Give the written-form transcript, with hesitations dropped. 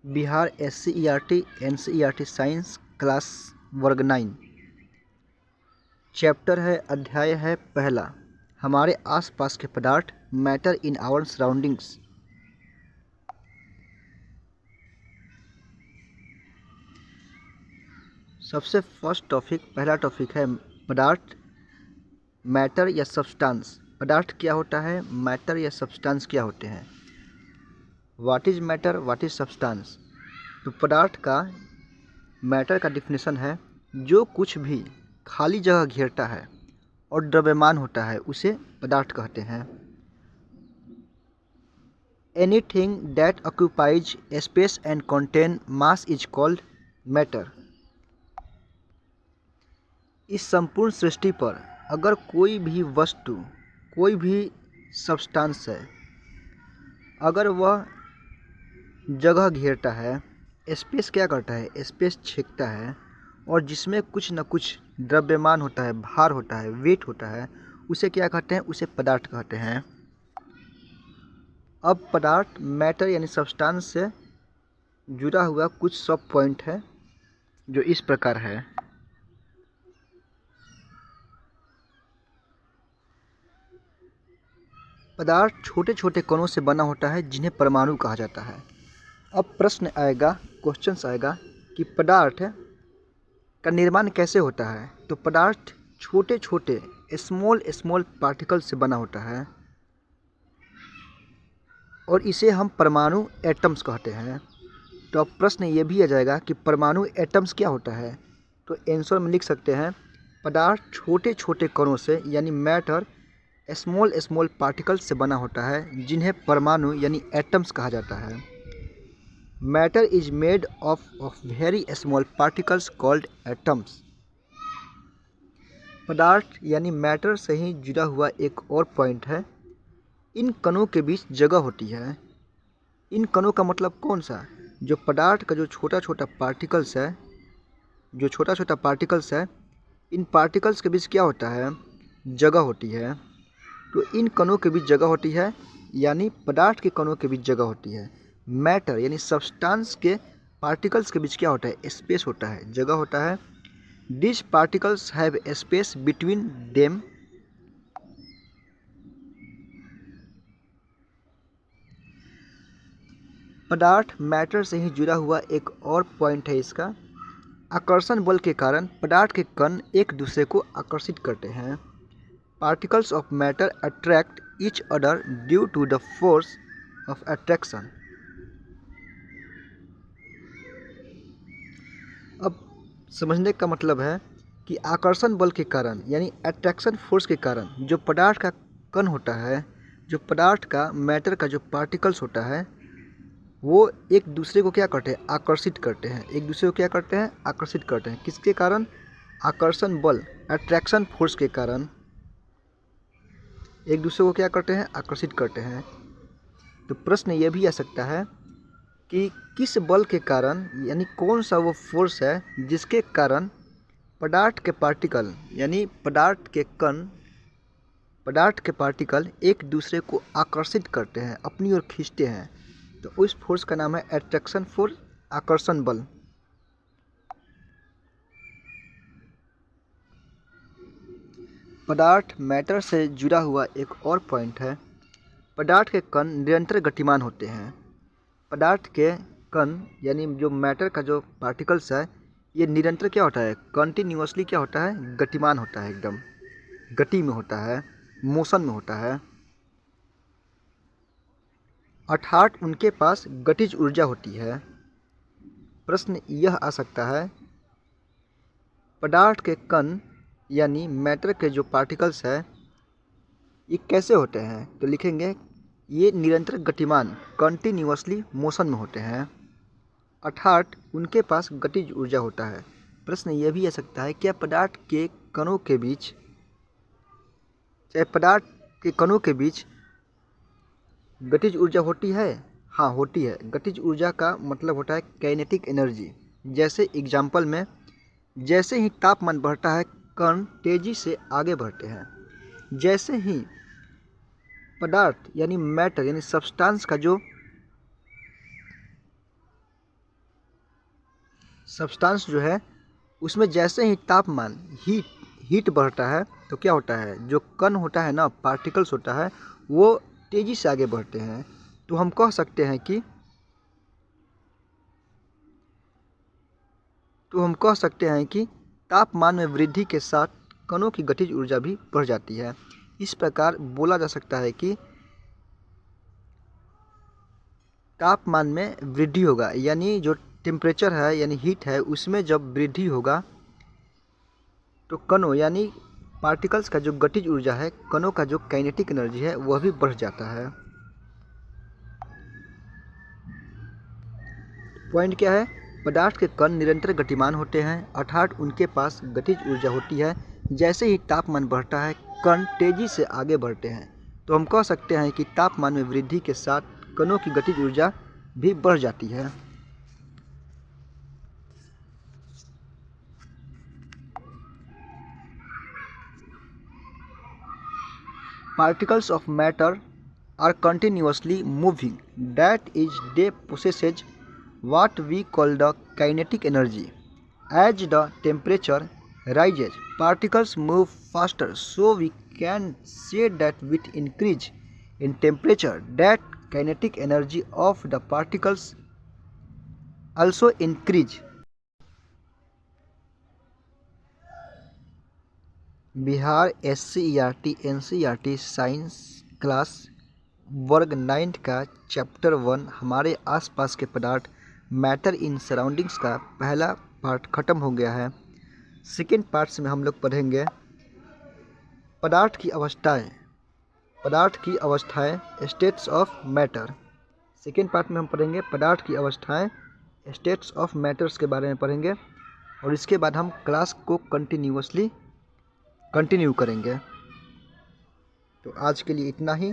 Bihar SCERT NCERT science class वर्ग 9। Chapter है, अध्याय है पहला, हमारे आसपास के पदार्थ, मैटर इन आवर सराउंडिंग्स। सबसे फर्स्ट पहला टॉपिक है पदार्थ, मैटर या सब्सटेंस। पदार्थ क्या होता है, मैटर या सब्सटेंस क्या होते हैं। What is matter, what is substance. तो पदार्थ का, मैटर का डिफिनेशन है जो कुछ भी खाली जगह घेरता है और द्रव्यमान होता है उसे पदार्थ कहते हैं। Anything that occupies space and contain mass is called matter. इस संपूर्ण सृष्टि पर अगर कोई भी वस्तु, कोई भी सब्सटेंस है, अगर वह जगह घेरता है, स्पेस क्या करता है, स्पेस छेकता है, और जिसमें कुछ न कुछ द्रव्यमान होता है, भार होता है, वेट होता है, उसे क्या कहते हैं, उसे पदार्थ कहते हैं। अब पदार्थ, मैटर यानी सब्सटेंस से जुड़ा हुआ कुछ सब पॉइंट है जो इस प्रकार है। पदार्थ छोटे छोटे कणों से बना होता है जिन्हें परमाणु कहा जाता है। अब प्रश्न आएगा, क्वेश्चंस आएगा कि पदार्थ का निर्माण कैसे होता है। तो पदार्थ छोटे छोटे स्मॉल पार्टिकल से बना होता है और इसे हम परमाणु, एटम्स कहते हैं। तो अब प्रश्न ये भी आ जाएगा कि परमाणु, एटम्स क्या होता है। तो आंसर में लिख सकते हैं, पदार्थ छोटे छोटे कणों से यानी मैटर स्मॉल पार्टिकल्स से बना होता है जिन्हें परमाणु यानी एटम्स कहा जाता है। Matter is made of very small particles called atoms. पदार्थ यानी मैटर से ही जुड़ा हुआ एक और पॉइंट है, इन कणों के बीच जगह होती है। इन कणों का मतलब कौन सा, जो पदार्थ का जो छोटा छोटा पार्टिकल्स है, इन पार्टिकल्स के बीच क्या होता है, जगह होती है। तो इन कणों के बीच जगह होती है यानी पदार्थ के कणों के बीच जगह होती है। मैटर यानी सब्सटेंस के पार्टिकल्स के बीच क्या होता है, स्पेस होता है, जगह होता है। This particles have space between them. पदार्थ, मैटर से ही जुड़ा हुआ एक और पॉइंट है इसका, आकर्षण बल के कारण पदार्थ के कण एक दूसरे को आकर्षित करते हैं। Particles of matter attract each other due to the force of attraction. अब समझने का मतलब है कि आकर्षण बल के कारण यानी अट्रैक्शन फोर्स के कारण जो पदार्थ का कण होता है, जो पदार्थ का, मैटर का जो पार्टिकल्स होता है, वो एक दूसरे को क्या करते हैं, आकर्षित करते हैं। एक दूसरे को क्या करते हैं, आकर्षित करते हैं। किसके कारण, आकर्षण बल, अट्रैक्शन फोर्स के कारण एक दूसरे को क्या करते हैं, आकर्षित करते हैं। तो प्रश्न ये भी आ सकता है कि किस बल के कारण, यानी कौन सा वो फोर्स है जिसके कारण पदार्थ के पार्टिकल यानी पदार्थ के कण, पदार्थ के पार्टिकल एक दूसरे को आकर्षित करते हैं, अपनी ओर खींचते हैं। तो उस फोर्स का नाम है अट्रैक्शन फोर्स, आकर्षण बल। पदार्थ, मैटर से जुड़ा हुआ एक और पॉइंट है, पदार्थ के कण निरंतर गतिमान होते हैं। पदार्थ के कण यानी जो मैटर का जो पार्टिकल्स है, ये निरंतर क्या होता है, कंटिन्यूअसली क्या होता है, गतिमान होता है, एकदम गति में होता है, मोशन में होता है, अर्थात उनके पास गतिज ऊर्जा होती है। प्रश्न यह आ सकता है, पदार्थ के कण यानी मैटर के जो पार्टिकल्स है ये कैसे होते हैं। तो लिखेंगे, ये निरंतर गतिमान, कंटिन्यूअसली मोशन में होते हैं, अर्थात उनके पास गतिज ऊर्जा होता है। प्रश्न यह भी आ सकता है, क्या पदार्थ के कणों के बीच, चाहे पदार्थ के कणों के बीच गतिज ऊर्जा होती है। हाँ, होती है। गतिज ऊर्जा का मतलब होता है काइनेटिक एनर्जी। जैसे एग्जाम्पल में, जैसे ही तापमान बढ़ता है कण तेजी से आगे बढ़ते हैं। जैसे ही पदार्थ यानी मैटर यानी सब्सटेंस का जो सब्सटेंस जो है उसमें जैसे ही तापमान हीट बढ़ता है तो क्या होता है, जो कण होता है ना, पार्टिकल्स होता है, वो तेज़ी से आगे बढ़ते हैं। तो हम कह सकते हैं कि तापमान में वृद्धि के साथ कणों की गतिज ऊर्जा भी बढ़ जाती है। इस प्रकार बोला जा सकता है कि तापमान में वृद्धि होगा, यानी जो टेम्परेचर है यानी हीट है उसमें जब वृद्धि होगा तो कणों यानी पार्टिकल्स का जो गतिज ऊर्जा है, कणों का जो काइनेटिक एनर्जी है वह भी बढ़ जाता है। पॉइंट क्या है, पदार्थ के कण निरंतर गतिमान होते हैं, अर्थात उनके पास गतिज ऊर्जा होती है। जैसे ही तापमान बढ़ता है कण तेजी से आगे बढ़ते हैं। तो हम कह सकते हैं कि तापमान में वृद्धि के साथ कणों की गतिज ऊर्जा भी बढ़ जाती है। Particles of matter are continuously moving, that is, they possess what we call the kinetic energy. As the temperature rises, particles move faster, so we can say that with increase in temperature, that kinetic energy of the particles also increase. Bihar SCERT NCERT science class वर्ग 9 का chapter 1 हमारे आसपास के पदार्थ matter in surroundings का पहला part ख़त्म हो गया है। सेकेंड पार्ट्स में हम लोग पढ़ेंगे पदार्थ की अवस्थाएं states of matter. Second part में हम पढ़ेंगे पदार्थ की अवस्थाएं स्टेट्स ऑफ मैटर्स के बारे में पढ़ेंगे, और इसके बाद हम क्लास को कंटिन्यू करेंगे। तो आज के लिए इतना ही।